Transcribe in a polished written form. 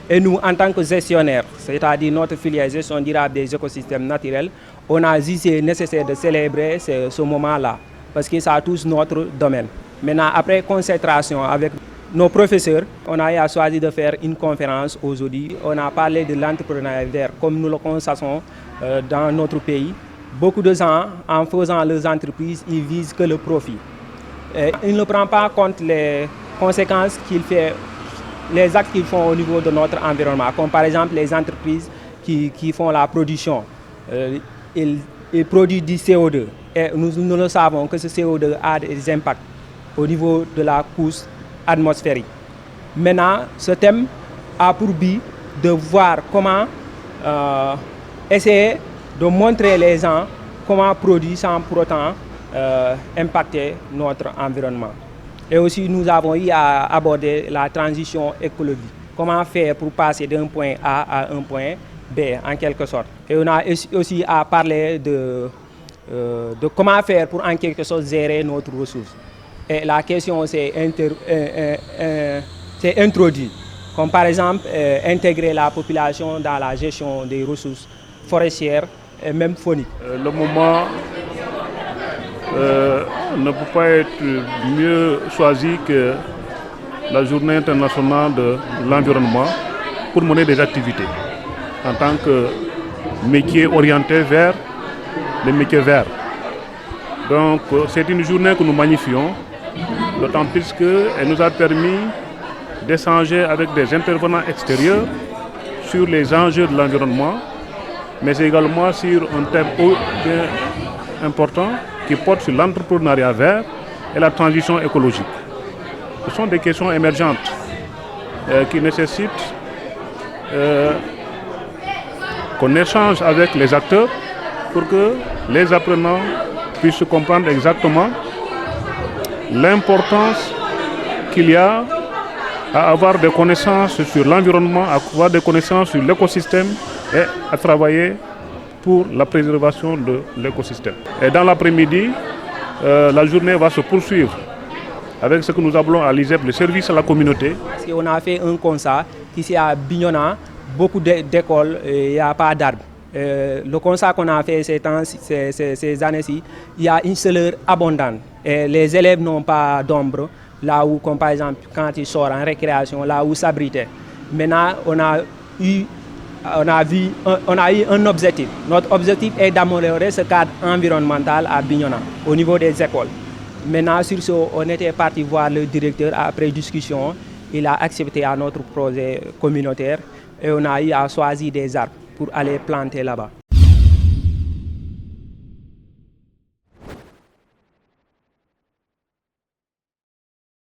Et nous, en tant que gestionnaires, c'est-à-dire notre filière gestion durable des écosystèmes naturels, on a jugé nécessaire de célébrer ce moment-là, parce que ça touche notre domaine. Maintenant, après concentration avec nos professeurs, on a choisi de faire une conférence aujourd'hui. On a parlé de l'entrepreneuriat vert comme nous le constatons dans notre pays. Beaucoup de gens, en faisant leurs entreprises, ils visent que le profit. Et ils ne prennent pas compte les conséquences les actes qu'ils font au niveau de notre environnement, comme par exemple les entreprises qui font la production. Ils produisent du CO2 et nous le savons que ce CO2 a des impacts au niveau de la couche atmosphérique. Maintenant, ce thème a pour but de voir comment essayer de montrer les gens comment produire sans pour autant impacter notre environnement. Et aussi, nous avons eu à aborder la transition écologique. Comment faire pour passer d'un point A à un point B, en quelque sorte. Et on a aussi à parler de comment faire pour, en quelque sorte, gérer notre ressource. Et la question s'est introduite, comme par exemple intégrer la population dans la gestion des ressources forestières et même fauniques. Le moment ne peut pas être mieux choisi que la journée internationale de l'environnement pour mener des activités en tant que métier orienté vers les métiers verts. Donc c'est une journée que nous magnifions, d'autant plus qu'elle nous a permis d'échanger avec des intervenants extérieurs sur les enjeux de l'environnement, mais également sur un thème bien important qui porte sur l'entrepreneuriat vert et la transition écologique. Ce sont des questions émergentes qui nécessitent qu'on échange avec les acteurs pour que les apprenants puissent comprendre exactement l'importance qu'il y a à avoir des connaissances sur l'environnement, à avoir des connaissances sur l'écosystème et à travailler pour la préservation de l'écosystème. Et dans l'après-midi, la journée va se poursuivre avec ce que nous appelons à l'ISEP le service à la communauté. On a fait un constat qu'ici à Bignona, beaucoup d'écoles, il n'y a pas d'arbres. Le constat qu'on a fait ces années-ci, il y a une chaleur abondante. Et les élèves n'ont pas d'ombre, là où, comme par exemple, quand ils sortent en récréation, là où s'abriter. Maintenant, on a eu un objectif. Notre objectif est d'améliorer ce cadre environnemental à Bignona, au niveau des écoles. Maintenant, sur ce, on était parti voir le directeur après discussion. Il a accepté à notre projet communautaire et on a eu à choisir des arbres pour aller planter là-bas.